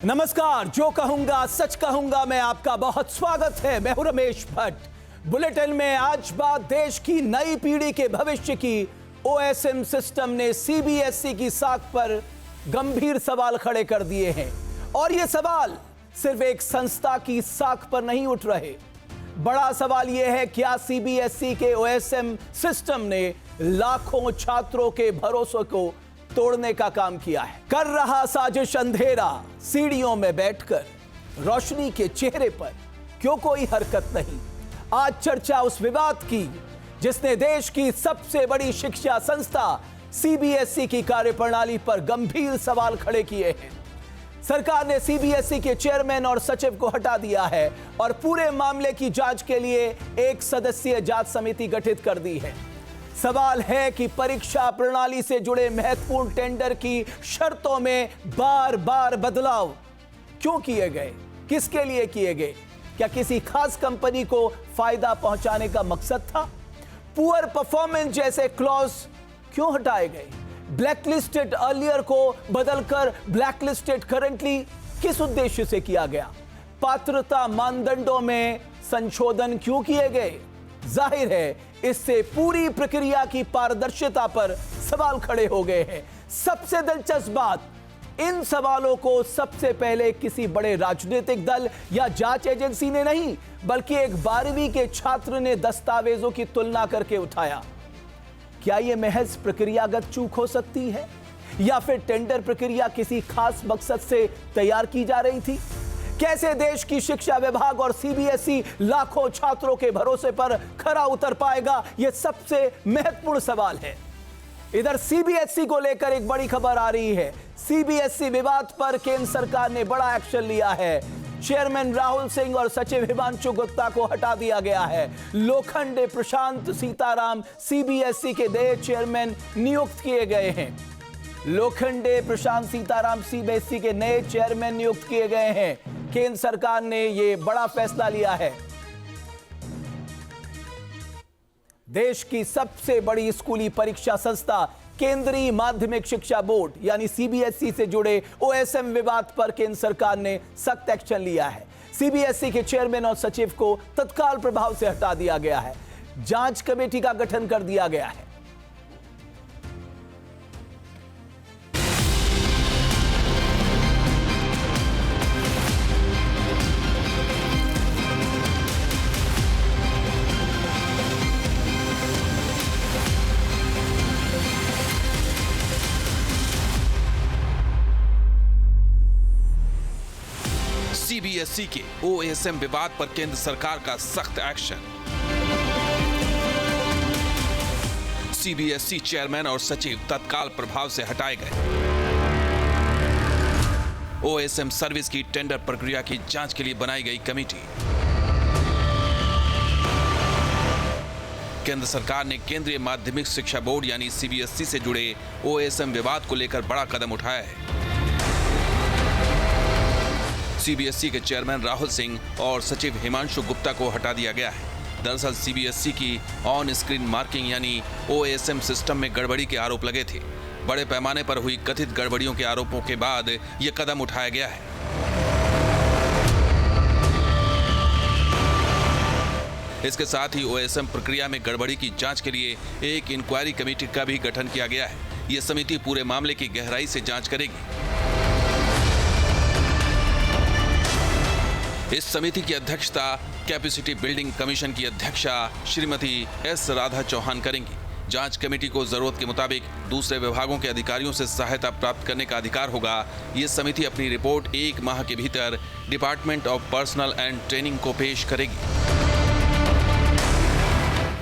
नमस्कार, जो कहूंगा सच कहूंगा मैं आपका बहुत स्वागत है। मैं हूं रमेश भट्ट। बुलेटिन में आज बात देश की नई पीढ़ी के भविष्य की। ओएसएम सिस्टम ने सीबीएसई की साख पर गंभीर सवाल खड़े कर दिए हैं और ये सवाल सिर्फ एक संस्था की साख पर नहीं उठ रहे। बड़ा सवाल यह है, क्या सीबीएसई के ओएसएम सिस्टम ने लाखों छात्रों के भरोसे को तोड़ने का काम किया है? कर रहा साजिश अंधेरा, सीढ़ियों में बैठकर रोशनी के चेहरे पर क्यों कोई हरकत नहीं? आज चर्चा उस विवाद की जिसने देश की सबसे बड़ी शिक्षा संस्था सीबीएसई की कार्यप्रणाली पर गंभीर सवाल खड़े किए हैं। सरकार ने सीबीएसई के चेयरमैन और सचिव को हटा दिया है और पूरे मामले की जांच के लिए एक सदस्यीय जांच समिति गठित कर दी है। सवाल है कि परीक्षा प्रणाली से जुड़े महत्वपूर्ण टेंडर की शर्तों में बार बार बदलाव क्यों किए गए, किसके लिए किए गए? क्या किसी खास कंपनी को फायदा पहुंचाने का मकसद था? पुअर परफॉर्मेंस जैसे क्लॉज क्यों हटाए गए? ब्लैकलिस्टेड अर्लियर को बदलकर ब्लैकलिस्टेड करंटली किस उद्देश्य से किया गया? पात्रता मानदंडों में संशोधन क्यों किए गए? जाहिर है इससे पूरी प्रक्रिया की पारदर्शिता पर सवाल खड़े हो गए हैं। सबसे दिलचस्प बात, इन सवालों को सबसे पहले किसी बड़े राजनीतिक दल या जांच एजेंसी ने नहीं, बल्कि एक 12वीं के छात्र ने दस्तावेजों की तुलना करके उठाया। क्या यह महज प्रक्रियागत चूक हो सकती है या फिर टेंडर प्रक्रिया किसी खास मकसद से तैयार की जा रही थी? कैसे देश की शिक्षा विभाग और सीबीएसई लाखों छात्रों के भरोसे पर खरा उतर पाएगा, यह सबसे महत्वपूर्ण सवाल है। इधर सीबीएसई को लेकर एक बड़ी खबर आ रही है। सीबीएसई विवाद पर केंद्र सरकार ने बड़ा एक्शन लिया है। चेयरमैन राहुल सिंह और सचिव हिमांशु गुप्ता को हटा दिया गया है। लोखंडे प्रशांत सीताराम सीबीएसई के नए चेयरमैन नियुक्त किए गए हैं। लोखंडे प्रशांत सीताराम सीबीएसई के नए चेयरमैन नियुक्त किए गए हैं। केंद्र सरकार ने यह बड़ा फैसला लिया है। देश की सबसे बड़ी स्कूली परीक्षा संस्था केंद्रीय माध्यमिक शिक्षा बोर्ड यानी सीबीएसई से जुड़े ओएसएम विवाद पर केंद्र सरकार ने सख्त एक्शन लिया है। सीबीएसई के चेयरमैन और सचिव को तत्काल प्रभाव से हटा दिया गया है। जांच कमेटी का गठन कर दिया गया है। सीबीएसई के ओएसएम विवाद पर केंद्र सरकार का सख्त एक्शन। सीबीएसई चेयरमैन और सचिव तत्काल प्रभाव से हटाए गए। ओएसएम सर्विस की टेंडर प्रक्रिया की जांच के लिए बनाई गई कमेटी। केंद्र सरकार ने केंद्रीय माध्यमिक शिक्षा बोर्ड यानी सीबीएसई से जुड़े ओएसएम विवाद को लेकर बड़ा कदम उठाया है। सीबीएसई के चेयरमैन राहुल सिंह और सचिव हिमांशु गुप्ता को हटा दिया गया है। दरअसल सीबीएसई की ऑन स्क्रीन मार्किंग यानी ओएसएम सिस्टम में गड़बड़ी के आरोप लगे थे। बड़े पैमाने पर हुई कथित गड़बड़ियों के आरोपों के बाद यह कदम उठाया गया है। इसके साथ ही ओएसएम प्रक्रिया में गड़बड़ी की जांच के लिए एक इंक्वायरी कमेटी का भी गठन किया गया है। यह समिति पूरे मामले की गहराई से जांच करेगी। इस समिति की अध्यक्षता कैपेसिटी बिल्डिंग कमीशन की अध्यक्षा श्रीमती एस राधा चौहान करेंगी। जांच कमेटी को जरूरत के मुताबिक दूसरे विभागों के अधिकारियों से सहायता प्राप्त करने का अधिकार होगा। ये समिति अपनी रिपोर्ट 1 माह के भीतर department of personal and training को पेश करेगी।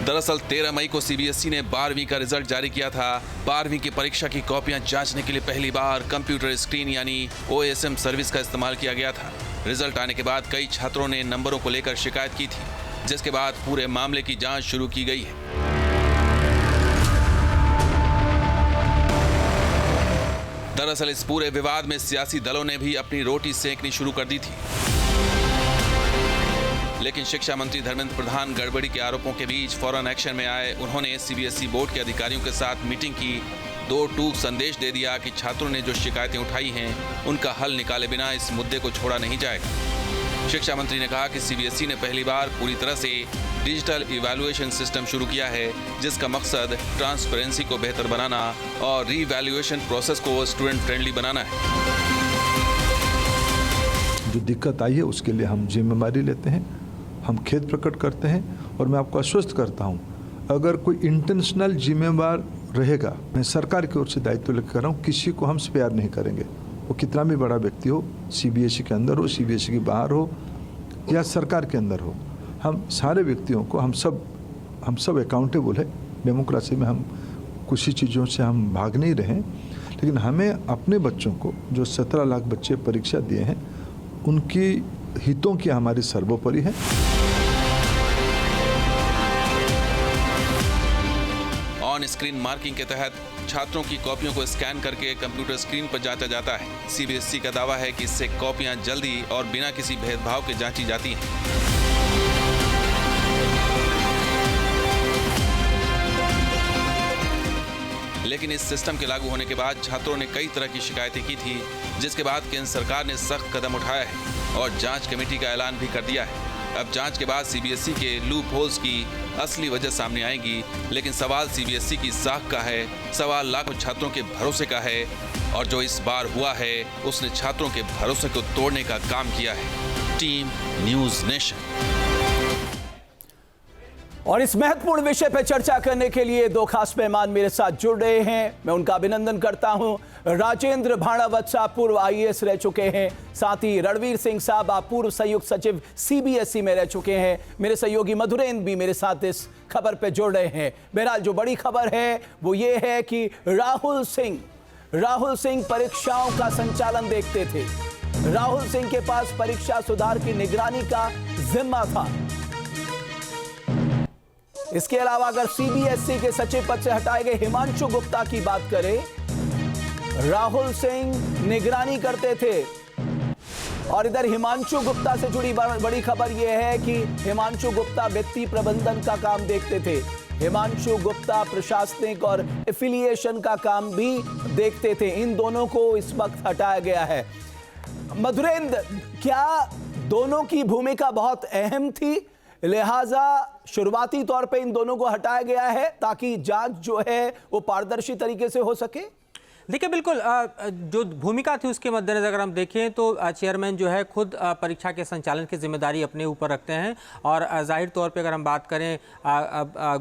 दरअसल 13 मई को सीबीएसई ने 12वीं का रिजल्ट जारी किया था। 12वीं की परीक्षा की कॉपियां जांचने के लिए पहली बार कंप्यूटर स्क्रीन यानी ओएसएम सर्विस का इस्तेमाल किया गया था। रिजल्ट आने के बाद कई छात्रों ने नंबरों को लेकर शिकायत की थी, जिसके बाद पूरे मामले की जांच शुरू की गई है। दरअसल इस पूरे विवाद में सियासी दलों ने भी अपनी रोटी सेंकनी शुरू कर दी थी, लेकिन शिक्षा मंत्री धर्मेंद्र प्रधान गड़बड़ी के आरोपों के बीच फौरन एक्शन में आए। उन्होंने सीबीएसई बोर्ड के अधिकारियों के साथ मीटिंग की दो टूक संदेश दे दिया कि छात्रों ने जो शिकायतें उठाई हैं उनका हल निकाले बिना इस मुद्दे को छोड़ा नहीं जाएगा। शिक्षा मंत्री ने कहा कि सीबीएसई ने पहली बार पूरी तरह से डिजिटल इवैल्यूएशन सिस्टम शुरू किया है, जिसका मकसद ट्रांसपेरेंसी को बेहतर बनाना और रीवैल्यूएशन प्रोसेस को स्टूडेंट फ्रेंडली बनाना है। जो दिक्कत आई है उसके लिए हम जिम्मेदारी लेते हैं, हम खेद प्रकट करते हैं और मैं आपको आश्वस्त करता हूं, अगर कोई इंटेंशनल जिम्मेवार रहेगा, मैं सरकार की ओर से दायित्व लेकर कर रहा हूँ, किसी को हम स्पेयर नहीं करेंगे। वो कितना भी बड़ा व्यक्ति हो, सीबीएसई के अंदर हो, सीबीएसई के बाहर हो या सरकार के अंदर हो, हम सारे व्यक्तियों को हम सब अकाउंटेबल है। डेमोक्रेसी में हम कुछ ही चीज़ों से हम भाग नहीं रहे, लेकिन हमें अपने बच्चों को, जो 17 लाख बच्चे परीक्षा दिए हैं, उनकी हितों की हमारी सर्वोपरि है। ऑन स्क्रीन मार्किंग के तहत छात्रों की कॉपियों को स्कैन करके कंप्यूटर स्क्रीन पर जांचा जाता है। सीबीएसई का दावा है कि इससे कॉपियां जल्दी और बिना किसी भेदभाव के जांची जाती हैं। लेकिन इस सिस्टम के लागू होने के बाद छात्रों ने कई तरह की शिकायतें की थी, जिसके बाद केंद्र सरकार ने सख्त कदम उठाया है और जांच कमेटी का ऐलान भी कर दिया है। अब जांच के बाद सीबीएसई के लूप होल्स की असली वजह सामने आएगी, लेकिन सवाल सीबीएसई की साख का है, सवाल लाखों छात्रों के भरोसे का है, और जो इस बार हुआ है उसने छात्रों के भरोसे को तोड़ने का काम किया है। Team news nation. और इस महत्वपूर्ण विषय पर चर्चा करने के लिए दो खास मेहमान मेरे साथ जुड़ रहे हैं। मैं उनका अभिनंदन करता हूं। राजेंद्र भाणावत साहब पूर्व आईएएस रह चुके हैं, साथ ही रणवीर सिंह साहब आप पूर्व संयुक्त सचिव सीबीएसई में रह चुके हैं। मेरे सहयोगी मधुरेंद्र भी मेरे साथ इस खबर पर जुड़ रहे हैं। बहरहाल जो बड़ी खबर है वो ये है कि राहुल सिंह परीक्षाओं का संचालन देखते थे। राहुल सिंह के पास परीक्षा सुधार की निगरानी का जिम्मा था। इसके अलावा अगर सीबीएसई के सचिव पद से हटाए गए हिमांशु गुप्ता की बात करें, राहुल सिंह निगरानी करते थे। और इधर हिमांशु गुप्ता से जुड़ी बड़ी खबर यह है कि हिमांशु गुप्ता वित्तीय प्रबंधन का काम देखते थे। हिमांशु गुप्ता प्रशासनिक और एफिलिएशन का काम भी देखते थे। इन दोनों को इस वक्त हटाया गया है। मधुरेंद्र, क्या दोनों की भूमिका बहुत अहम थी, लिहाजा शुरुआती तौर पे इन दोनों को हटाया गया है ताकि जांच जो है वो पारदर्शी तरीके से हो सके? देखिए, बिल्कुल जो भूमिका थी उसके मद्देनजर अगर हम देखें तो चेयरमैन जो है खुद परीक्षा के संचालन की जिम्मेदारी अपने ऊपर रखते हैं। और जाहिर तौर पे अगर हम बात करें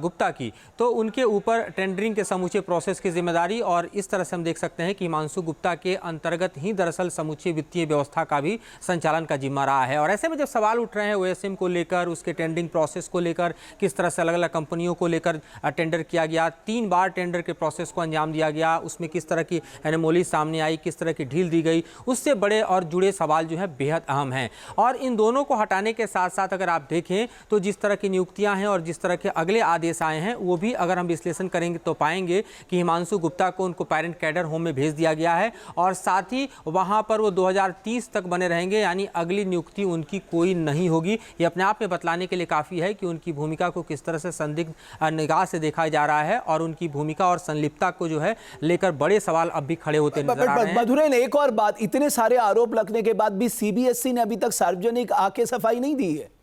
गुप्ता की, तो उनके ऊपर टेंडरिंग के समूचे प्रोसेस की जिम्मेदारी, और इस तरह से हम देख सकते हैं कि हिमांशु गुप्ता के अंतर्गत ही दरअसल समूची वित्तीय व्यवस्था का भी संचालन का जिम्मा रहा है। और ऐसे में जब सवाल उठ रहे हैं ओएसएम को लेकर, उसके टेंडरिंग प्रोसेस को लेकर, किस तरह से अलग अलग कंपनियों को लेकर टेंडर किया गया, 3 बार टेंडर के प्रोसेस को अंजाम दिया गया, उसमें किस तरह की एनोमली सामने आई, किस तरह की ढील दी गई, उससे बड़े और जुड़े सवाल जो है बेहद अहम हैं। और इन दोनों को हटाने के साथ साथ अगर आप देखें तो जिस तरह की नियुक्तियां हैं और जिस तरह के अगले आदेश आए हैं, वो भी अगर हम विश्लेषण करेंगे तो पाएंगे कि हिमांशु गुप्ता को उनको पेरेंट कैडर होम में भेज दिया गया है, और साथ ही वहां पर वो 2030 तक बने रहेंगे, यानी अगली नियुक्ति उनकी कोई नहीं होगी। ये अपने आप में बतलाने के लिए काफ़ी है कि उनकी भूमिका को किस तरह से संदिग्ध निगाह से देखा जा रहा है, और उनकी भूमिका और संलिप्तता को जो है लेकर बड़े सवाल अब भी खड़े होते नजर आ रहे हैं। मधुरे ने एक और बात, इतने सारे आरोप लगने के बाद भी सीबीएसई ने अभी तक सार्वजनिक आके सफाई नहीं दी है।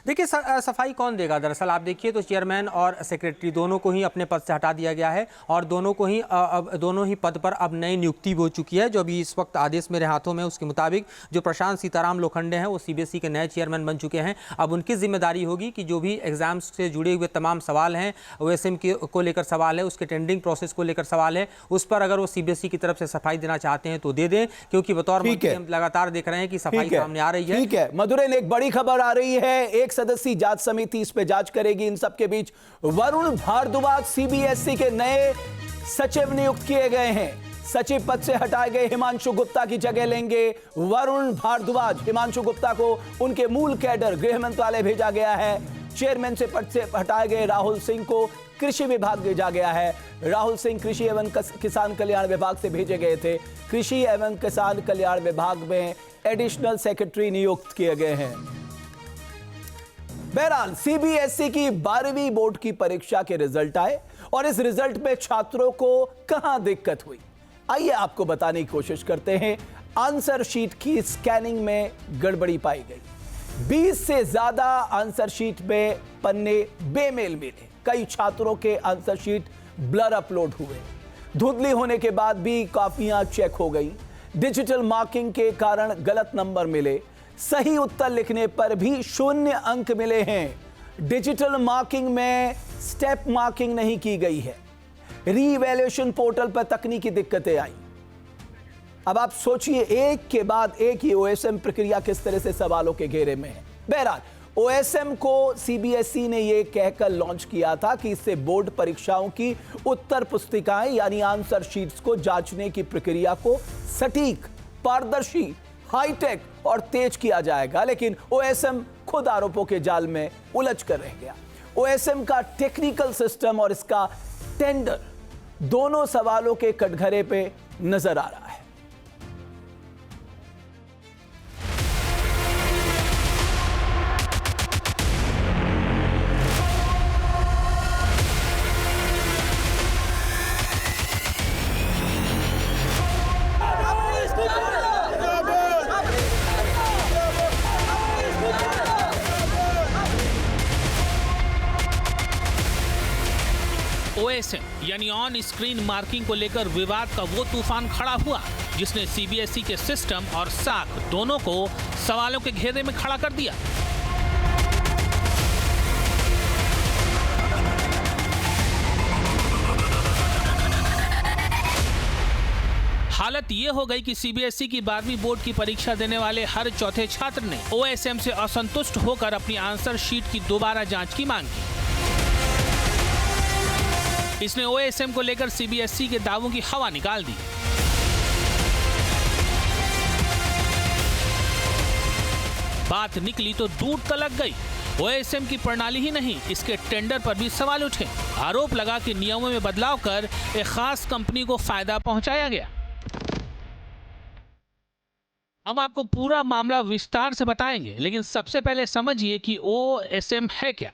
देखिए, सफाई कौन देगा? दरअसल आप देखिए तो चेयरमैन और सेक्रेटरी दोनों को ही अपने पद से हटा दिया गया है, और दोनों ही पद पर अब नई नियुक्ति हो चुकी है। जो अभी इस वक्त आदेश मेरे हाथों में, उसके मुताबिक जो प्रशांत सीताराम लोखंडे हैं वो सीबीएसई के नए चेयरमैन बन चुके हैं। अब उनकी जिम्मेदारी होगी कि जो भी एग्जाम्स से जुड़े हुए तमाम सवाल हैं, ओएसएम को लेकर सवाल है, उसके टेंडरिंग प्रोसेस को लेकर सवाल है, उस पर अगर वो सीबीएसई की तरफ से सफाई देना चाहते हैं तो दे दें, क्योंकि बतौर मंत्री हम लगातार देख रहे हैं कि सफाई सामने आ रही है। ठीक है मधुरे ने, एक बड़ी खबर आ रही है, एक सदस्यीय जांच समिति इस पे जांच करेगी। इन सब के बीच वरुण भारद्वाज सीबीएसई के नए सचिव नियुक्त किए गए हैं। सचिव पद से हटाए गए हिमांशु गुप्ता की जगह लेंगे वरुण भारद्वाज। हिमांशु गुप्ता को उनके मूल कैडर गृह मंत्रालय भेजा गया है। चेयरमैन से पद से हटाए गए राहुल सिंह को कृषि विभाग भेजा गया है। राहुल सिंह कृषि एवं किसान कल्याण विभाग से भेजे गए थे। कृषि एवं किसान कल्याण विभाग में एडिशनल सेक्रेटरी नियुक्त किए गए हैं। बहरहाल सीबीएसई की 12वीं बोर्ड की परीक्षा के रिजल्ट आए और इस रिजल्ट में छात्रों को कहां दिक्कत हुई, आइए आपको बताने की कोशिश करते हैं। आंसर शीट की स्कैनिंग में गड़बड़ी पाई गई। 20 से ज्यादा आंसर शीट में पन्ने बेमेल मिले। कई छात्रों के आंसर शीट ब्लर अपलोड हुए। धुंधली होने के बाद भी कॉपियां चेक हो गई। डिजिटल मार्किंग के कारण गलत नंबर मिले। सही उत्तर लिखने पर भी 0 अंक मिले हैं। डिजिटल मार्किंग में स्टेप मार्किंग नहीं की गई है। रीवैल्यूएशन पोर्टल पर तकनीकी दिक्कतें आई। अब आप सोचिए, एक के बाद एक ये ओएसएम प्रक्रिया किस तरह से सवालों के घेरे में है। बहरहाल ओएसएम को सीबीएसई ने यह कहकर लॉन्च किया था कि इससे बोर्ड परीक्षाओं की उत्तर पुस्तिकाएं यानी आंसर शीट्स को जांचने की प्रक्रिया को सटीक, पारदर्शी, हाईटेक और तेज किया जाएगा। लेकिन ओएसएम खुद आरोपों के जाल में उलझ कर रह गया। ओएसएम का टेक्निकल सिस्टम और इसका टेंडर दोनों सवालों के कटघरे पे नजर आ रहा है। ओएसएम यानी ऑन स्क्रीन मार्किंग को लेकर विवाद का वो तूफान खड़ा हुआ जिसने सीबीएसई के सिस्टम और साख दोनों को सवालों के घेरे में खड़ा कर दिया। हालत ये हो गई कि सीबीएसई की 12वीं बोर्ड की परीक्षा देने वाले हर चौथे छात्र ने ओएसएम से असंतुष्ट होकर अपनी आंसर शीट की दोबारा जांच की मांग की। इसने ओएसएम को लेकर सीबीएसई के दावों की हवा निकाल दी। बात निकली तो दूर तलक गई। ओएसएम की प्रणाली ही नहीं, इसके टेंडर पर भी सवाल उठे। आरोप लगा कि नियमों में बदलाव कर एक खास कंपनी को फायदा पहुंचाया गया। हम आपको पूरा मामला विस्तार से बताएंगे, लेकिन सबसे पहले समझिए कि ओएसएम है क्या।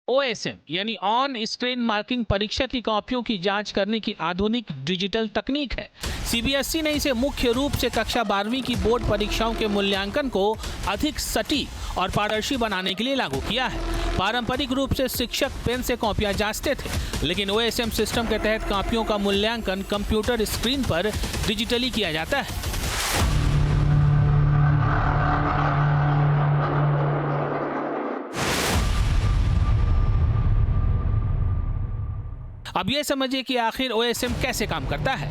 ओएसएम यानी ऑन स्क्रीन मार्किंग परीक्षा की कॉपियों की जांच करने की आधुनिक डिजिटल तकनीक है। सीबीएसई ने इसे मुख्य रूप से कक्षा 12वीं की बोर्ड परीक्षाओं के मूल्यांकन को अधिक सटीक और पारदर्शी बनाने के लिए लागू किया है। पारंपरिक रूप से शिक्षक पेन से कॉपियां जांचते थे, लेकिन ओएसएम सिस्टम के तहत कॉपियों का मूल्यांकन कंप्यूटर स्क्रीन पर डिजिटली किया जाता है। अब यह समझिए कि आखिर ओएसएम कैसे काम करता है।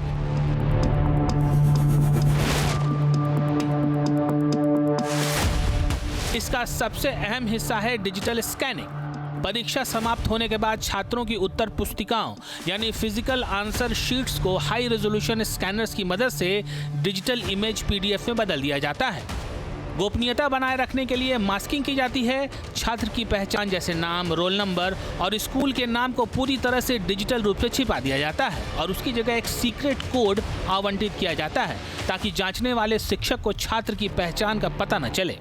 इसका सबसे अहम हिस्सा है डिजिटल स्कैनिंग। परीक्षा समाप्त होने के बाद छात्रों की उत्तर पुस्तिकाओं यानी फिजिकल आंसर शीट्स को हाई रेजोल्यूशन स्कैनर्स की मदद से डिजिटल इमेज पीडीएफ में बदल दिया जाता है। गोपनीयता बनाए रखने के लिए मास्किंग की जाती है। छात्र की पहचान जैसे नाम, रोल नंबर और स्कूल के नाम को पूरी तरह से डिजिटल रूप से छिपा दिया जाता है और उसकी जगह एक सीक्रेट कोड आवंटित किया जाता है ताकि जांचने वाले शिक्षक को छात्र की पहचान का पता न चले।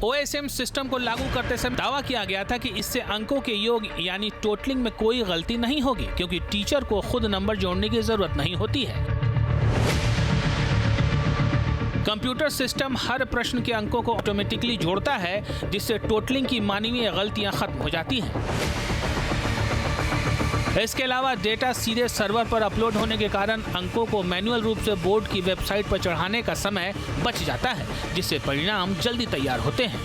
ओएसएम सिस्टम को लागू करते समय दावा किया गया था कि इससे अंकों के योग यानी टोटलिंग में कोई गलती नहीं होगी, क्योंकि टीचर को खुद नंबर जोड़ने की जरूरत नहीं होती है। कंप्यूटर सिस्टम हर प्रश्न के अंकों को ऑटोमेटिकली जोड़ता है, जिससे टोटलिंग की मानवीय गलतियां खत्म हो जाती हैं। इसके अलावा डेटा सीधे सर्वर पर अपलोड होने के कारण अंकों को मैन्युअल रूप से बोर्ड की वेबसाइट पर चढ़ाने का समय बच जाता है, जिससे परिणाम जल्दी तैयार होते हैं।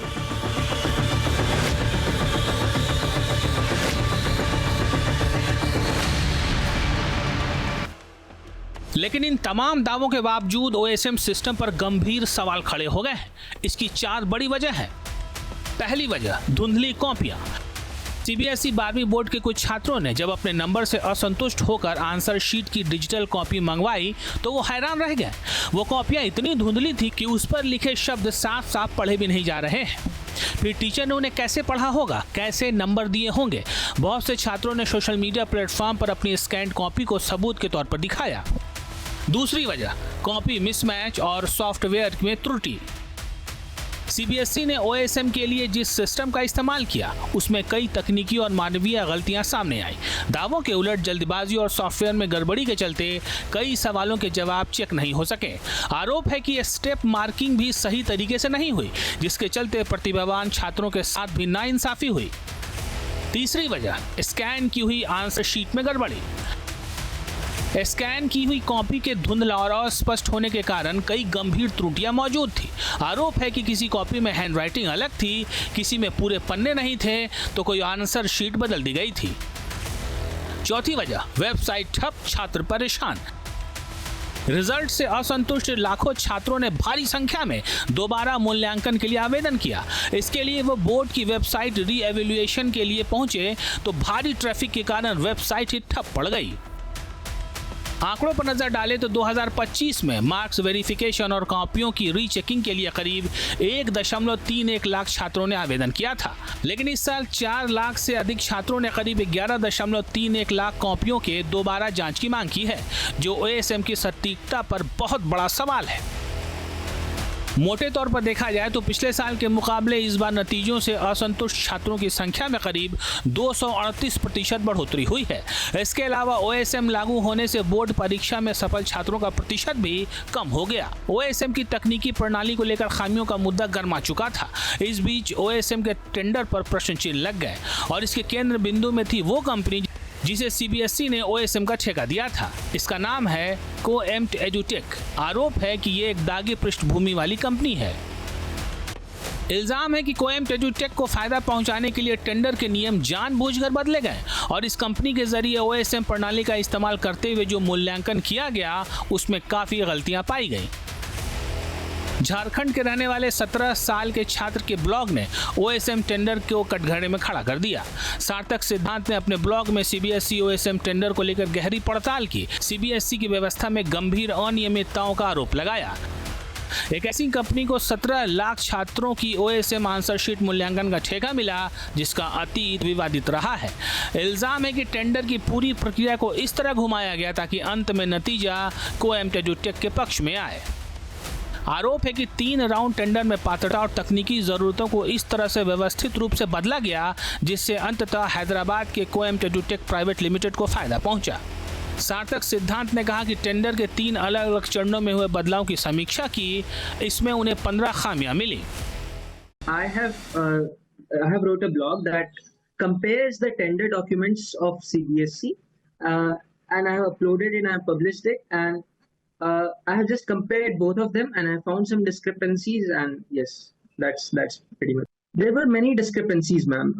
लेकिन इन तमाम दावों के बावजूद ओएसएम सिस्टम पर गंभीर सवाल खड़े हो गए हैं। इसकी 4 बड़ी वजह है। पहली वजह, धुंधली कॉपियां। सीबीएसई 12वीं बोर्ड के कुछ छात्रों ने जब अपने नंबर से असंतुष्ट होकर आंसर शीट की डिजिटल कॉपी मंगवाई तो वो हैरान रह गए। वो कॉपियां इतनी धुंधली थी कि उस पर लिखे शब्द साफ साफ पढ़े भी नहीं जा रहे हैं। फिर टीचर ने उन्हें कैसे पढ़ा होगा, कैसे नंबर दिए होंगे। बहुत से छात्रों ने सोशल मीडिया प्लेटफॉर्म पर अपनी स्कैन कॉपी को सबूत के तौर पर दिखाया। दूसरी वजह, कॉपी मिसमैच और सॉफ्टवेयर में त्रुटि। सीबीएसई ने ओएसएम के लिए जिस सिस्टम का इस्तेमाल किया उसमें कई तकनीकी और मानवीय गलतियां सामने आई। दावों के उलट जल्दबाजी और सॉफ्टवेयर में गड़बड़ी के चलते कई सवालों के जवाब चेक नहीं हो सके। आरोप है कि स्टेप मार्किंग भी सही तरीके से नहीं हुई, जिसके चलते प्रतिभावान छात्रों के साथ भी नाइंसाफी हुई। तीसरी वजह, स्कैन की हुई आंसर शीट में गड़बड़ी। स्कैन की हुई कॉपी के धुंधला और अस्पष्ट होने के कारण कई गंभीर त्रुटियां मौजूद थी। आरोप है कि किसी कॉपी में हैंडराइटिंग अलग थी, किसी में पूरे पन्ने नहीं थे, तो कोई आंसर शीट बदल दी गई थी। चौथी वजह, वेबसाइट ठप, छात्र परेशान। रिजल्ट से असंतुष्ट लाखों छात्रों ने भारी संख्या में दोबारा मूल्यांकन के लिए आवेदन किया। इसके लिए वो बोर्ड की वेबसाइट री एवेल्युएशन के लिए पहुंचे तो भारी ट्रैफिक के कारण वेबसाइट ही ठप पड़ गई। आंकड़ों पर नजर डालें तो 2025 में मार्क्स वेरिफिकेशन और कॉपियों की रीचेकिंग के लिए करीब 1.31 लाख छात्रों ने आवेदन किया था, लेकिन इस साल 4 लाख से अधिक छात्रों ने करीब 11.31 लाख कॉपियों के दोबारा जांच की मांग की है, जो ओएसएम की सटीकता पर बहुत बड़ा सवाल है। मोटे तौर पर देखा जाए तो पिछले साल के मुकाबले इस बार नतीजों से असंतुष्ट छात्रों की संख्या में करीब 238% बढ़ोतरी हुई है। इसके अलावा ओएसएम लागू होने से बोर्ड परीक्षा में सफल छात्रों का प्रतिशत भी कम हो गया। ओएसएम की तकनीकी प्रणाली को लेकर खामियों का मुद्दा गर्मा चुका था। इस बीच ओएसएम के टेंडर पर प्रश्न चिन्ह लग गए और इसके केंद्र बिंदु में थी वो कंपनी जिसे सीबीएसई ने ओएसएम का ठेका दिया था। इसका नाम है कोएम्प्ट एजुटेक। आरोप है कि ये एक दागी पृष्ठभूमि वाली कंपनी है। इल्जाम है कि कोएम्प्ट एजुटेक को फायदा पहुंचाने के लिए टेंडर के नियम जानबूझकर बदले गए और इस कंपनी के जरिए ओएसएम प्रणाली का इस्तेमाल करते हुए जो मूल्यांकन किया गया उसमें काफी गलतियां पाई गई। झारखंड के रहने वाले 17 साल के छात्र के ब्लॉग ने ओएसएम टेंडर को कटघरे में खड़ा कर दिया। सार्थक सिद्धांत ने अपने ब्लॉग में सीबीएसई ओएसएम टेंडर को लेकर गहरी पड़ताल की। सीबीएसई की व्यवस्था में गंभीर अनियमितताओं का आरोप लगाया। एक ऐसी कंपनी को 17 लाख छात्रों की ओएसएम आंसर शीट मूल्यांकन का ठेका मिला, जिसका अतीत विवादित रहा है। इल्जाम है कि टेंडर की पूरी प्रक्रिया को इस तरह घुमाया गया ताकि अंत में नतीजा कोएम्प्ट एजुटेक के पक्ष में आए। आरोप है कि 3 राउंड टेंडर में पात्रता और तकनीकी जरूरतों को इस तरह से व्यवस्थित रूप से बदला गया जिससे अंततः हैदराबाद के कोएम्प्ट एजुटेक प्राइवेट लिमिटेड को फायदा पहुंचा। सार्थक सिद्धांत ने कहा कि टेंडर के 3 अलग अलग चरणों में हुए बदलाव की समीक्षा की, इसमें उन्हें 15 खामियां मिली। I have wrote a blog that compares the tender documents of CBSE and I have uploaded it and I have published it, and I have just compared both of them and I found some discrepancies, and yes, that's pretty much. There were many discrepancies, ma'am.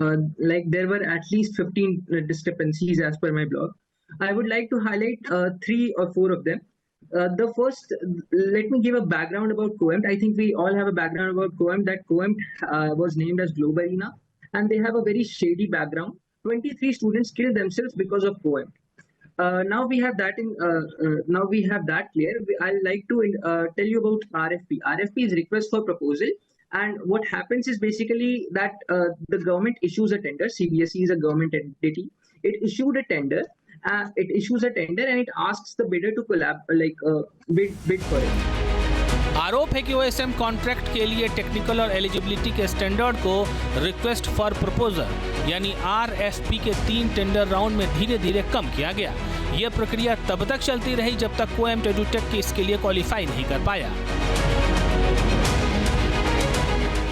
Like there were at least 15 discrepancies as per my blog. I would like to highlight 3 or 4 of them. The first, let me give a background about Coempt. I think we all have a background about Coempt, that Coempt was named as Globalina and they have a very shady background. 23 students killed themselves because of Coempt. Now we have that clear. I'd like to tell you about RFP. RFP is request for proposal, and what happens is basically that the government issues a tender. CBSE is a government entity. It issued a tender. It issues a tender and it asks the bidder to bid for it. आरोप है कि OSM contract के लिए technical और eligibility के standard को request for proposal यानी RFP के 3 टेंडर राउंड में धीरे धीरे कम किया गया। यह प्रक्रिया तब तक चलती रही जब तक कोएम्प्ट एजुटेक इसके लिए क्वालिफाई नहीं कर पाया।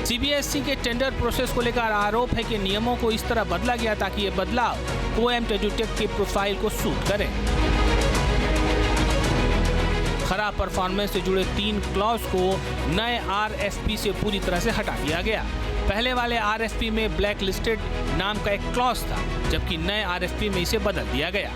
सीबीएसई के टेंडर प्रोसेस को लेकर आरोप है कि नियमों को इस तरह बदला गया ताकि ये बदलाव कोएम्प्ट एजुटेक की प्रोफाइल को सूट करे। खराब परफॉर्मेंस से जुड़े 3 क्लॉज को नए आरएफपी से पूरी तरह से हटा दिया गया। पहले वाले आरएफपी में ब्लैक लिस्टेड नाम का एक क्लॉज था, जबकि नए आरएफपी में इसे बदल दिया गया।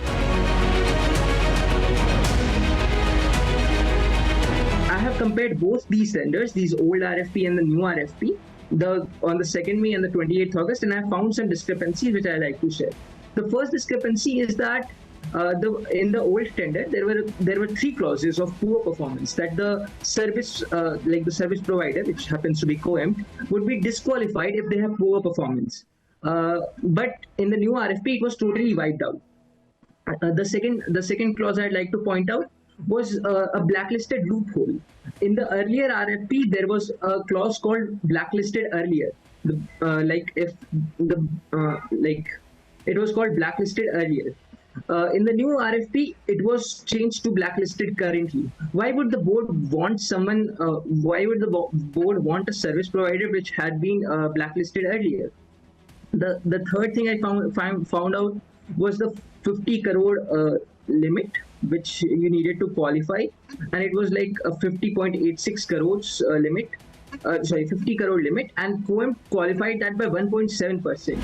I have compared both these tenders, these old RFP and the new RFP, on the 2nd May and the 28th August, and I found some discrepancies which I like to share. The first discrepancy is that in the old tender there were 3 clauses of poor performance that the service like the service provider, which happens to be COEMT, would be disqualified if they have poor performance. But in the new RFP, it was totally wiped out. The second clause I'd like to point out was a blacklisted loophole. In the earlier RFP, there was a clause called blacklisted earlier. It was called blacklisted earlier. In the new RFP, it was changed to blacklisted currently. Why would the board want someone? Why would the board want a service provider which had been blacklisted earlier? The third thing I found out was the 50 crore limit which you needed to qualify, and it was like a 50.86 crores limit. 50 crore limit, and COEMT qualified that by 1.7%.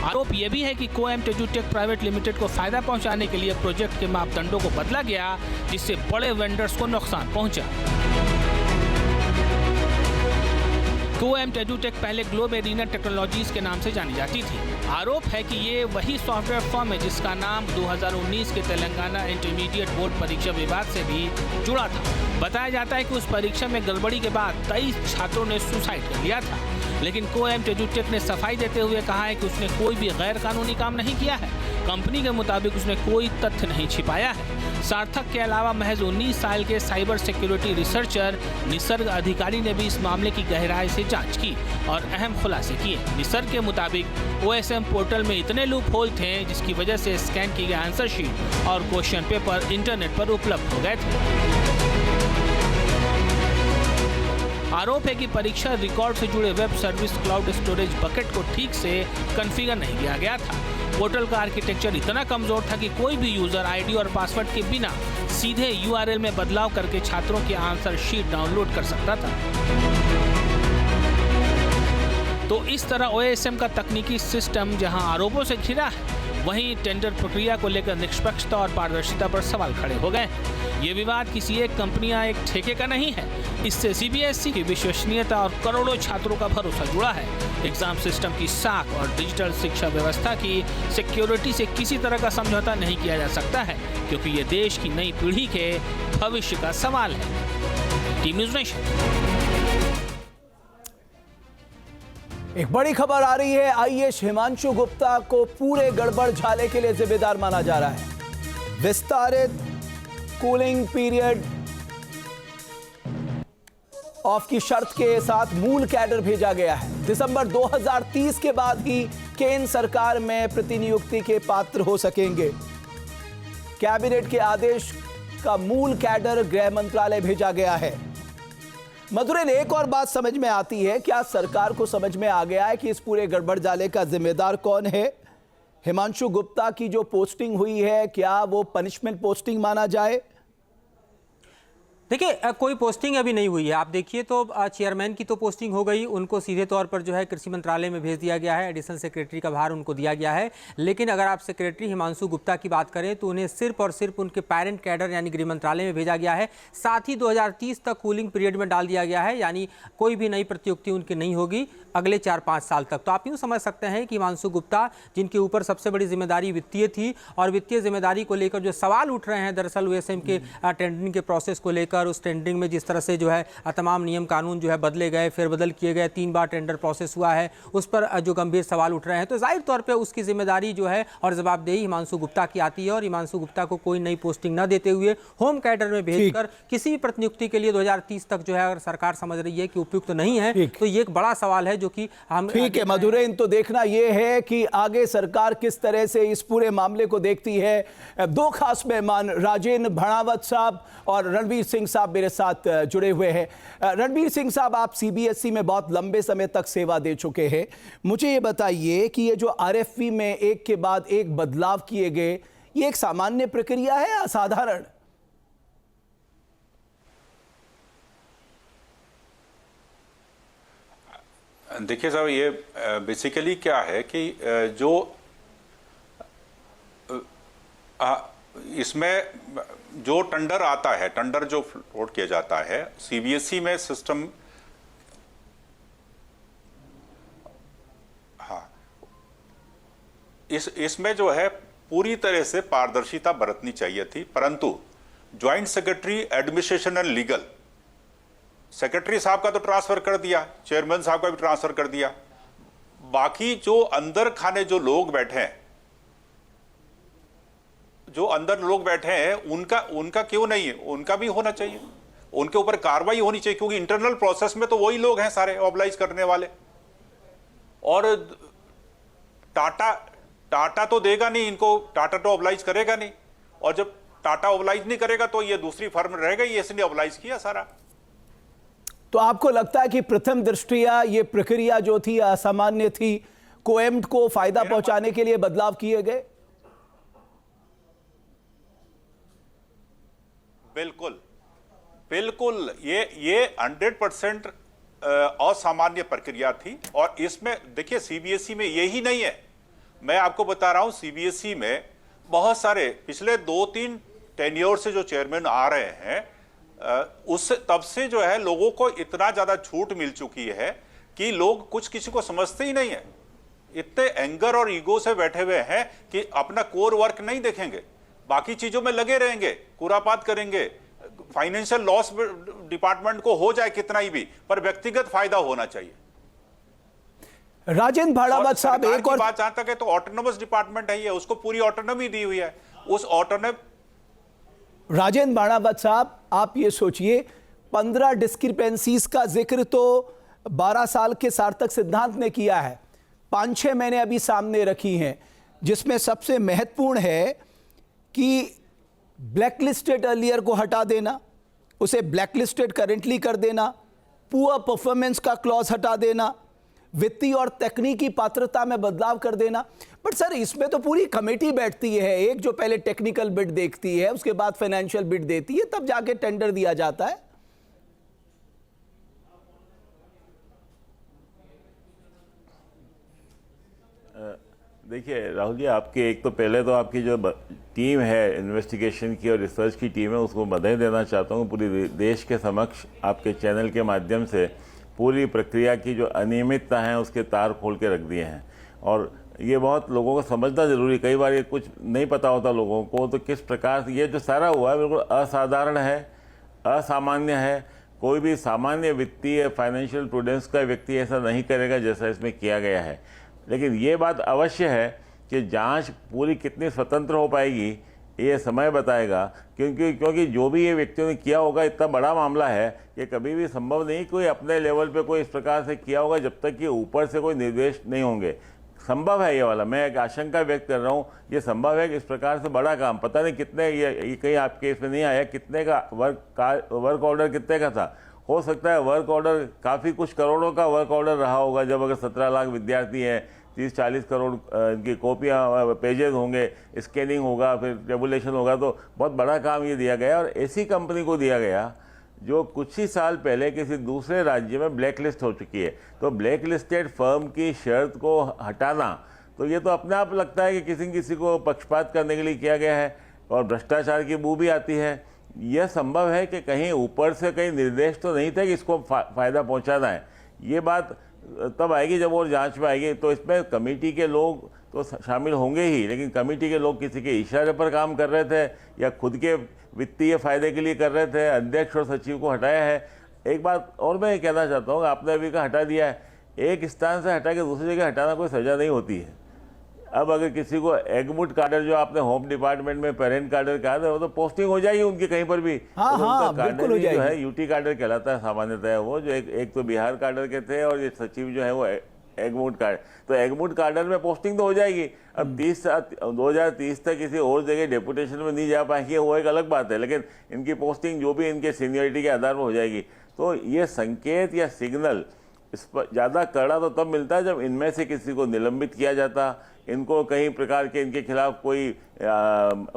आरोप यह भी है कि कोएम्ट एजुटेक private limited को फायदा पहुंचाने के लिए प्रोजेक्ट के मापदंडों को बदला गया, जिससे बड़े वेंडर्स को नुकसान पहुंचा। कोएम्ट एजुटेक पहले ग्लोब एरिना टेक्नोलॉजीज के नाम से जानी जाती थी। आरोप है कि ये वही सॉफ्टवेयर फर्म है जिसका नाम 2019 के तेलंगाना इंटरमीडिएट बोर्ड परीक्षा विवाद से भी जुड़ा था। बताया जाता है कि उस परीक्षा में गड़बड़ी के बाद 23 छात्रों ने सुसाइड कर लिया था, लेकिन कोएम्ट एजुटेक ने सफाई देते हुए कहा है कि उसने कोई भी गैर कानूनी काम नहीं किया है। कंपनी के मुताबिक उसने कोई तथ्य नहीं छिपाया है। सार्थक के अलावा महज 19 साल के साइबर सिक्योरिटी रिसर्चर निसर्ग अधिकारी ने भी इस मामले की गहराई से जांच की और अहम खुलासे किए। निसर्ग के मुताबिक OSM पोर्टल में इतने लूप होल थे जिसकी वजह से स्कैन की गई आंसर शीट और क्वेश्चन पेपर इंटरनेट पर उपलब्ध हो गए थे। आरोप है कि परीक्षा रिकॉर्ड से जुड़े web service cloud storage bucket को ठीक से कॉन्फ़िगर नहीं किया गया था। पोर्टल का आर्किटेक्चर इतना कमजोर था कि कोई भी यूजर आईडी और पासवर्ड के बिना सीधे URL में बदलाव करके छात्रों की आंसर शीट डाउनलोड कर सकता था। तो इस तरह OSM का तकनीकी सिस्टम जहां आरोपों से घिरा है, वहीं टेंडर प्रक्रिया को लेकर निष्पक्षता और पारदर्शिता पर सवाल खड़े हो गए। ये विवाद किसी एक कंपनी या एक ठेके का नहीं है, इससे CBSE की विश्वसनीयता और करोड़ों छात्रों का भरोसा जुड़ा है। एग्जाम सिस्टम की साख और डिजिटल शिक्षा व्यवस्था की सिक्योरिटी से किसी तरह का समझौता नहीं किया जा सकता है, क्योंकि ये देश की नई पीढ़ी के भविष्य का सवाल है। Team news nation. एक बड़ी खबर आ रही है। IAS हिमांशु गुप्ता को पूरे गड़बड़ झाले के लिए जिम्मेदार माना जा रहा है। विस्तारित कूलिंग पीरियड ऑफ की शर्त के साथ मूल कैडर भेजा गया है। दिसंबर 2030 के बाद ही केंद्र सरकार में प्रतिनियुक्ति के पात्र हो सकेंगे। कैबिनेट के आदेश का मूल कैडर गृह मंत्रालय भेजा गया है। मधुरेन, एक और बात समझ में आती है, क्या सरकार को समझ में आ गया है कि इस पूरे गड़बड़ जाले का जिम्मेदार कौन है? हिमांशु गुप्ता की जो पोस्टिंग हुई है, क्या वो पनिशमेंट पोस्टिंग माना जाए? देखिए, कोई पोस्टिंग अभी नहीं हुई है। आप देखिए तो चेयरमैन की तो पोस्टिंग हो गई, उनको सीधे तौर पर जो है कृषि मंत्रालय में भेज दिया गया है, एडिशनल सेक्रेटरी का भार उनको दिया गया है। लेकिन अगर आप सेक्रेटरी हिमांशु गुप्ता की बात करें तो उन्हें सिर्फ और सिर्फ उनके पेरेंट कैडर यानी गृह मंत्रालय में भेजा गया है। साथ ही 2030 तक कूलिंग पीरियड में डाल दिया गया है, यानी कोई भी नई प्रतियुक्ति उनकी नहीं होगी अगले 4-5 साल तक। तो आप यूँ समझ सकते हैं कि हिमांशु गुप्ता, जिनके ऊपर सबसे बड़ी जिम्मेदारी वित्तीय थी, और वित्तीय जिम्मेदारी को लेकर जो सवाल उठ रहे हैं दरअसल OSM के टेंडरिंग के प्रोसेस को लेकर, उस टेंडरिंग में जिस तरह से जो है तमाम नियम कानून जो है बदले गए, फेरबदल किए गए, 3 बार टेंडर प्रोसेस हुआ है, उस पर जो गंभीर सवाल उठ रहे हैं, तो जाहिर तौर पर उसकी जिम्मेदारी जो है और जवाबदेही हिमांशु गुप्ता की आती है। और हिमांशु गुप्ता को कोई नई पोस्टिंग न देते हुए होम कैडर में भेजकर किसी भी प्रतिनियुक्ति के लिए 2030 तक जो है अगर सरकार समझ रही है कि उपयुक्त नहीं है, तो ये एक बड़ा सवाल है जो कि हम ठीक है मधुरेन, तो देखना यह है कि आगे सरकार किस तरह से इस पूरे मामले को देखती है। 2 खास मेहमान राजेंद्र भणावत साहब और रणवीर सिंह साहब मेरे साथ जुड़े हुए हैं। रणवीर सिंह साहब, आप CBSE में बहुत लंबे समय तक सेवा दे चुके हैं। मुझे ये बताइए कि ये जो RFP में एक के बाद एक बदलाव किए गए, ये एक सामान्य प्रक्रिया है या असाधारण? देखिए साहब, ये बेसिकली क्या है कि जो इसमें जो टेंडर आता है, टेंडर जो फ्लोट किया जाता है, CBSE में सिस्टम इसमें जो है पूरी तरह से पारदर्शिता बरतनी चाहिए थी, परंतु joint secretary administration and legal, secretary साहब का तो ट्रांसफर कर दिया, चेयरमैन साहब का भी ट्रांसफर कर दिया, बाकी जो अंदर खाने जो लोग बैठे हैं, उनका क्यों नहीं है? उनका भी होना चाहिए, उनके ऊपर कार्रवाई होनी चाहिए, क्योंकि इंटरनल प्रोसेस में तो वही लोग हैं सारे ऑब्लाइज करने वाले। और टाटा तो देगा नहीं इनको, टाटा तो ऑब्लाइज करेगा नहीं, और जब टाटा ऑब्लाइज नहीं करेगा तो ये दूसरी फर्म रहेगा, ये इसने ऑब्लाइज किया सारा। तो आपको लगता है कि प्रथम दृष्टया ये प्रक्रिया जो थी असामान्य थी, कोएम्ड को फायदा पहुंचाने के लिए बदलाव किए गए? बिल्कुल ये 100% असामान्य प्रक्रिया थी। और इसमें देखिए सीबीएसई में यही नहीं है, मैं आपको बता रहा हूं सीबीएसई में बहुत सारे पिछले 2-3 टेन्योर से जो चेयरमैन आ रहे हैं, उससे तब से जो है लोगों को इतना ज्यादा छूट मिल चुकी है कि लोग कुछ किसी को समझते ही नहीं है, इतने एंगर और ईगो से बैठे हुए हैं कि अपना कोर वर्क नहीं देखेंगे, बाकी चीजों में लगे रहेंगे, कुरापात करेंगे। फाइनेंशियल लॉस डिपार्टमेंट को हो जाए कितना ही भी, पर व्यक्तिगत फायदा होना चाहिए। राजेंद्र भाड़ावत साहब, एक और बात जहां तक है तो ऑटोनोमस डिपार्टमेंट है ये, उसको पूरी ऑटोनॉमी दी हुई है, उस राजेंद्र भाड़ावत साहब, आप ये सोचिए 15 डिस्क्रिपेंसीज का जिक्र तो 12 साल के सार्थक सिद्धांत ने किया है, 5-6 मैंने अभी सामने रखी हैं, जिसमें सबसे महत्वपूर्ण है कि ब्लैकलिस्टेड अर्लियर को हटा देना, उसे ब्लैकलिस्टेड करेंटली कर देना, पुअर परफॉर्मेंस का क्लॉज हटा देना, वित्तीय और तकनीकी पात्रता में बदलाव कर देना। बट सर, इसमें तो पूरी कमेटी बैठती है, एक जो पहले टेक्निकल बिड देखती है, उसके बाद फाइनेंशियल बिड देती है, तब जाके टेंडर दिया जाता है। देखिए राहुल जी, आपके एक तो पहले तो आपकी जो टीम है इन्वेस्टिगेशन की और रिसर्च की टीम है, उसको बधाई देना चाहता हूँ। पूरी देश के समक्ष आपके चैनल के माध्यम से पूरी प्रक्रिया की जो अनियमितता है उसके तार खोल के रख दिए हैं, और ये बहुत लोगों को समझना जरूरी। कई बार ये कुछ नहीं पता होता लोगों को, तो किस प्रकार से ये जो सारा हुआ है बिल्कुल असाधारण है, असामान्य है। कोई भी सामान्य वित्तीय फाइनेंशियल प्रूडेंस का व्यक्ति ऐसा नहीं करेगा जैसा इसमें किया गया है। लेकिन ये बात अवश्य है कि जांच पूरी कितनी स्वतंत्र हो पाएगी ये समय बताएगा, क्योंकि जो भी ये व्यक्तियों ने किया होगा, इतना बड़ा मामला है कि कभी भी संभव नहीं कोई अपने लेवल पे कोई इस प्रकार से किया होगा जब तक कि ऊपर से कोई निर्देश नहीं होंगे। संभव है ये वाला, मैं एक आशंका व्यक्त कर रहा हूँ, ये संभव है कि इस प्रकार से बड़ा काम, पता नहीं कितने, ये कहीं आपके इसमें नहीं आया कितने का वर्क ऑर्डर कितने का था। हो सकता है वर्क ऑर्डर काफ़ी कुछ करोड़ों का वर्क ऑर्डर रहा होगा, जब अगर 17 लाख विद्यार्थी हैं, 30-40 करोड़ इनकी कॉपियाँ पेजेस होंगे, स्कैनिंग होगा, फिर टेबुलेशन होगा, तो बहुत बड़ा काम ये दिया गया। और ऐसी कंपनी को दिया गया जो कुछ ही साल पहले किसी दूसरे राज्य में ब्लैक लिस्ट हो चुकी है। तो ब्लैक लिस्टेड फर्म की शर्त को हटाना, तो ये तो अपने आप लगता है कि किसी को पक्षपात करने के लिए किया गया है, और भ्रष्टाचार की बू भी आती है। यह संभव है कि कहीं ऊपर से कहीं निर्देश तो नहीं थे कि इसको फ़ायदा पहुंचाना है। ये बात तब आएगी जब वो जांच में आएगी, तो इसमें कमेटी के लोग तो शामिल होंगे ही, लेकिन कमेटी के लोग किसी के इशारे पर काम कर रहे थे या खुद के वित्तीय फायदे के लिए कर रहे थे। अध्यक्ष और सचिव को हटाया है। एक बात और मैं कहना चाहता हूँ, आपने अभी का हटा दिया है, एक स्थान से हटा के दूसरी जगह हटाना कोई सजा नहीं होती है। अब अगर किसी को एगमुट काडर, जो आपने होम डिपार्टमेंट में पेरेंट काडर कहा था, वो तो पोस्टिंग हो जाएगी उनकी कहीं पर भी। हाँ, तो हाँ, उनका बिल्कुल काडर हो जो है जाएगी। यूटी काडर कहलाता है सामान्यतः, वो जो एक तो बिहार काडर के थे, और ये सचिव जो है वो एगमुट काडर, तो एगमुट काडर में पोस्टिंग तो हो जाएगी। अब 2030 तक किसी और जगह डेपुटेशन में नहीं जा पाएंगे, वो एक अलग बात है, लेकिन इनकी पोस्टिंग जो भी इनके सीनियरिटी के आधार पर हो जाएगी। तो ये संकेत या सिग्नल इस पर ज़्यादा कड़ा तो तब मिलता है जब इनमें से किसी को निलंबित किया जाता, इनको कई प्रकार के इनके खिलाफ कोई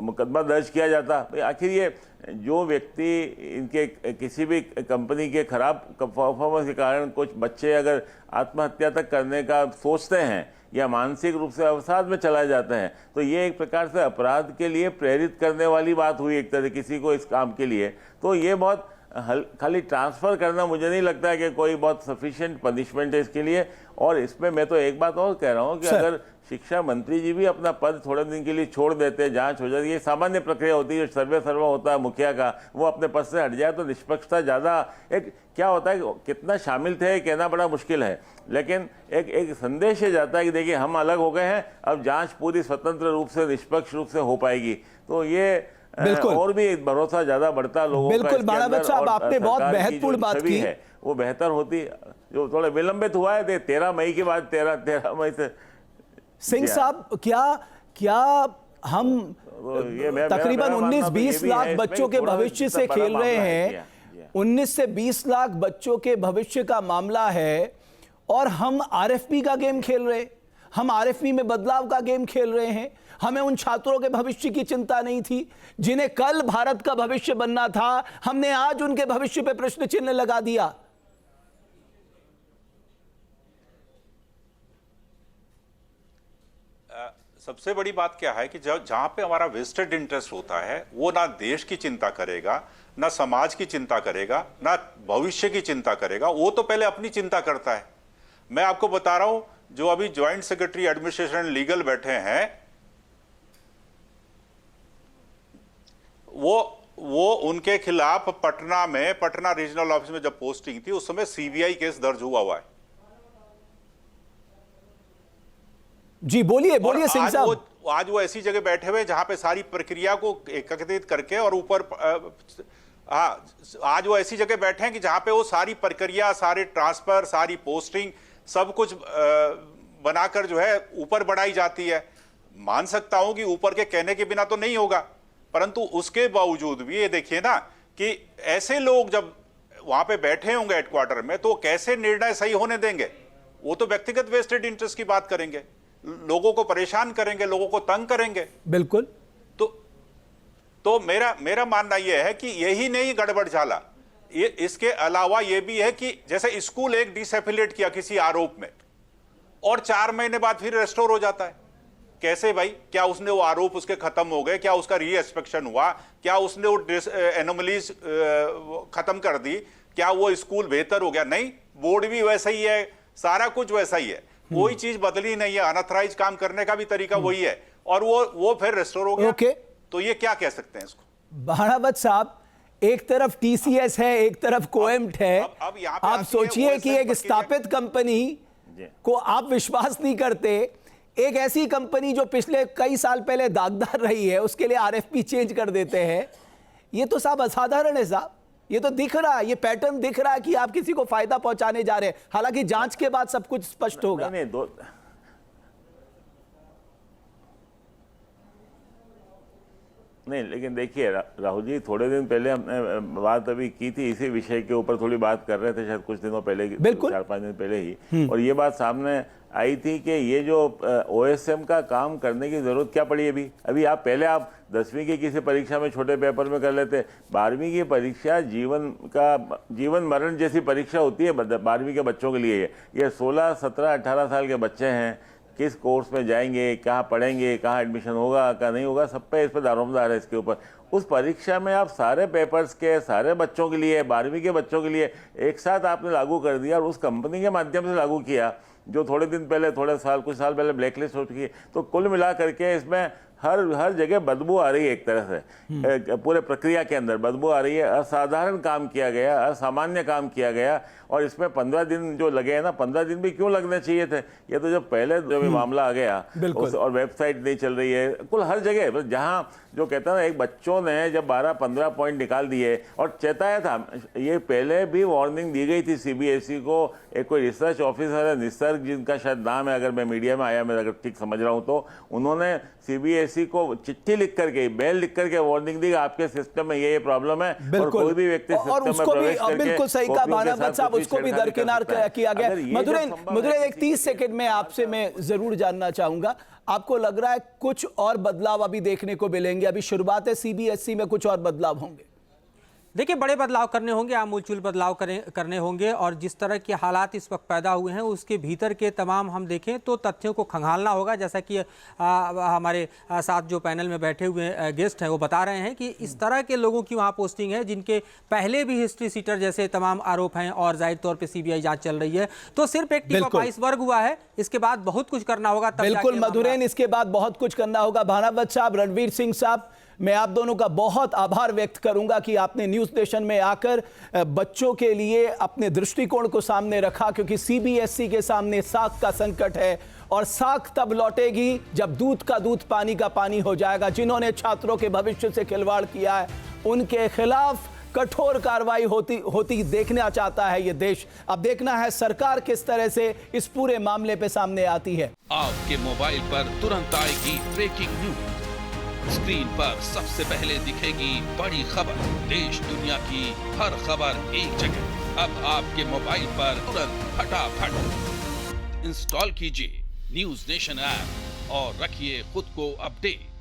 मुकदमा दर्ज किया जाता। आखिर ये जो व्यक्ति इनके किसी भी कंपनी के खराब परफॉर्मेंस के कारण कुछ बच्चे अगर आत्महत्या तक करने का सोचते हैं या मानसिक रूप से अवसाद में चला जाते हैं, तो ये एक प्रकार से अपराध के लिए प्रेरित करने वाली बात हुई एक तरह किसी को इस काम के लिए। तो ये बहुत खाली ट्रांसफ़र करना मुझे नहीं लगता है कि कोई बहुत सफिशिएंट पनिशमेंट है इसके लिए। और इसमें मैं तो एक बात और कह रहा हूँ कि अगर शिक्षा मंत्री जी भी अपना पद थोड़े दिन के लिए छोड़ देते हैं, जांच हो जाती है, ये सामान्य प्रक्रिया होती है, सर्वे सर्वा होता है मुखिया का, वो अपने पद से हट जाए तो निष्पक्षता ज़्यादा। एक क्या होता है कि कितना शामिल थे कहना बड़ा मुश्किल है, लेकिन एक संदेश ये जाता है कि देखिए हम अलग हो गए हैं, अब जांच पूरी स्वतंत्र रूप से निष्पक्ष रूप से हो पाएगी। तो ये और भी भरोसा ज्यादा बढ़ता लोगों का। बिल्कुल बाणावत साहब, आपने बहुत महत्वपूर्ण बात की है, वो बेहतर होती। जो थोड़ा विलंबित हुआ है 13 मई के बाद 13 मई से। सिंह साहब, क्या हम तकरीबन 19-20 लाख बच्चों के भविष्य से खेल रहे हैं? 19 से 20 लाख बच्चों के भविष्य का मामला है और हम आरएफपी का गेम खेल रहे हैं, हम आरएफपी में बदलाव का गेम खेल रहे हैं। हमें उन छात्रों के भविष्य की चिंता नहीं थी जिन्हें कल भारत का भविष्य बनना था, हमने आज उनके भविष्य पे प्रश्न चिन्ह लगा दिया। सबसे बड़ी बात क्या है कि जहां पे हमारा वेस्टेड इंटरेस्ट होता है वो ना देश की चिंता करेगा, ना समाज की चिंता करेगा, ना भविष्य की चिंता करेगा, वो तो पहले अपनी चिंता करता है। मैं आपको बता रहा हूं, जो अभी ज्वाइंट सेक्रेटरी एडमिनिस्ट्रेशन लीगल बैठे हैं, वो उनके खिलाफ पटना रीजनल ऑफिस में जब पोस्टिंग थी उस समय सीबीआई केस दर्ज हुआ है। जी बोलिए सिंह साहब। आज वो ऐसी जगह बैठे हुए जहां पे सारी प्रक्रिया को एकत्रित करके और ऊपर आज वो ऐसी जगह बैठे हैं कि जहां पे वो सारी प्रक्रिया, सारे ट्रांसफर, सारी पोस्टिंग सब कुछ बनाकर जो है ऊपर बढ़ाई जाती है। मान सकता हूं कि ऊपर के कहने के बिना तो नहीं होगा, परंतु उसके बावजूद भी ये देखिए ना कि ऐसे लोग जब वहां पे बैठे होंगे हेडक्वार्टर में तो कैसे निर्णय सही होने देंगे? वो तो व्यक्तिगत वेस्टेड इंटरेस्ट की बात करेंगे, लोगों को परेशान करेंगे, लोगों को तंग करेंगे। बिल्कुल। तो मेरा मानना यह है कि यही नहीं गड़बड़ झाला, ये इसके अलावा यह भी है कि जैसे स्कूल एक डिसएफिलिएट किया किसी आरोप में और 4 महीने बाद फिर रेस्टोर हो जाता है। कैसे भाई? क्या उसने वो आरोप उसके खत्म हो गए? क्या उसका री-इंस्पेक्शन हुआ? क्या उसने वो एनोमलीज खत्म कर दी? क्या वो स्कूल बेहतर हो गया? नहीं, बोर्ड भी वैसा ही है, सारा कुछ वैसा ही है, कोई चीज बदली नहीं है। अनऑथराइज काम करने का भी तरीका वही है और वो फिर रेस्टोर हो गया। तो ये क्या कह सकते हैं इसको? बाणावत साहब, एक तरफ टीसीएस है, एक तरफ कोएम्ट है। अब आप सोचिए कि एक स्थापित कंपनी को आप विश्वास नहीं करते, एक ऐसी कंपनी जो पिछले कई साल पहले दागदार रही है उसके लिए आरएफपी चेंज कर देते हैं। ये तो साहब असाधारण है साहब, ये तो दिख रहा है, ये पैटर्न दिख रहा है कि आप किसी को फायदा पहुंचाने जा रहे हैं। हालांकि जांच के बाद सब कुछ स्पष्ट होगा। नहीं, लेकिन देखिए राहुल जी, थोड़े दिन पहले हमने बात अभी की थी इसी विषय के ऊपर, थोड़ी बात कर रहे थे शायद कुछ दिनों पहले, 4-5 दिन पहले ही, और ये बात सामने आई थी कि ये जो ओएसएम का काम करने की जरूरत क्या पड़ी अभी आप 10वीं की किसी परीक्षा में छोटे पेपर में कर लेते, 12वीं की परीक्षा जीवन मरण जैसी परीक्षा होती है 12वीं के बच्चों के लिए। ये 16, 17, 18 साल के बच्चे हैं, किस कोर्स में जाएंगे, कहाँ पढ़ेंगे, कहाँ एडमिशन होगा, कहाँ नहीं होगा, सब पे इस पर दारोमदार है इसके ऊपर। उस परीक्षा में आप सारे पेपर्स के सारे बच्चों के लिए, 12वीं के बच्चों के लिए एक साथ आपने लागू कर दिया और उस कंपनी के माध्यम से लागू किया जो थोड़े दिन पहले, कुछ साल पहले ब्लैकलिस्ट हो चुकी है। तो कुल मिला करके इसमें हर जगह बदबू आ रही है, एक तरह से पूरे प्रक्रिया के अंदर बदबू आ रही है। असाधारण काम किया गया, असामान्य काम किया गया, और इसमें 15 दिन जो लगे हैं ना, 15 दिन भी क्यों लगने चाहिए थे? ये तो जब पहले जब मामला आ गया और वेबसाइट नहीं चल रही है, कुल हर जगह जहाँ जो कहता है ना, एक बच्चों ने जब 12-15 पॉइंट निकाल दिए और चेताया था, ये पहले भी वार्निंग दी गई थी सीबीएसई को। एक कोई रिसर्च ऑफिसर है निसर्ग जिनका शायद नाम है, अगर मैं मीडिया में आया, मैं अगर ठीक समझ रहा हूँ तो, उन्होंने सीबीएसई को चिट्ठी लिख करके, मेल लिख करके वार्निंग दी आपके सिस्टम में ये प्रॉब्लम है और कोई भी व्यक्ति सिस्टम में प्रवेश करके, बिल्कुल सही कहा बाणावत साहब, उसको भी दरकिनार किया गया। मधुरेन, एक 30 सेकंड में आपसे मैं जरूर जानना चाहूंगा, आपको लग रहा है कुछ और बदलाव अभी देखने को मिलेंगे? अभी शुरुआत है, सीबीएसई में कुछ और बदलाव होंगे? देखिए, बड़े बदलाव करने होंगे, आमूलचूल बदलाव करने होंगे, और जिस तरह के हालात इस वक्त पैदा हुए हैं उसके भीतर के तमाम हम देखें तो तथ्यों को खंगालना होगा। जैसा कि हमारे साथ जो पैनल में बैठे हुए गेस्ट हैं वो बता रहे हैं कि इस तरह के लोगों की वहाँ पोस्टिंग है जिनके पहले भी हिस्ट्री सीटर जैसे तमाम आरोप हैं और जाहिर तौर पर सीबीआई जांच चल रही है। तो सिर्फ एक टिप ऑफ आइसबर्ग हुआ है, इसके बाद बहुत कुछ करना होगा। बिल्कुल मधुरेन, इसके बाद बहुत कुछ करना होगा। भानावत साहब, रणवीर सिंह साहब, मैं आप दोनों का बहुत आभार व्यक्त करूंगा कि आपने न्यूज़ नेशन में आकर बच्चों के लिए अपने दृष्टिकोण को सामने रखा, क्योंकि सीबीएसई के सामने साख का संकट है और साख तब लौटेगी जब दूध का दूध पानी का पानी हो जाएगा। जिन्होंने छात्रों के भविष्य से खिलवाड़ किया है उनके खिलाफ कठोर कार्रवाई होती देखना चाहता है ये देश। अब देखना है सरकार किस तरह से इस पूरे मामले पे सामने आती है। आपके मोबाइल पर तुरंत आएगी ब्रेकिंग न्यूज, स्क्रीन पर सबसे पहले दिखेगी बड़ी खबर, देश दुनिया की हर खबर एक जगह। अब आपके मोबाइल पर तुरंत फटाफट इंस्टॉल कीजिए न्यूज़ नेशन ऐप और रखिए खुद को अपडेट।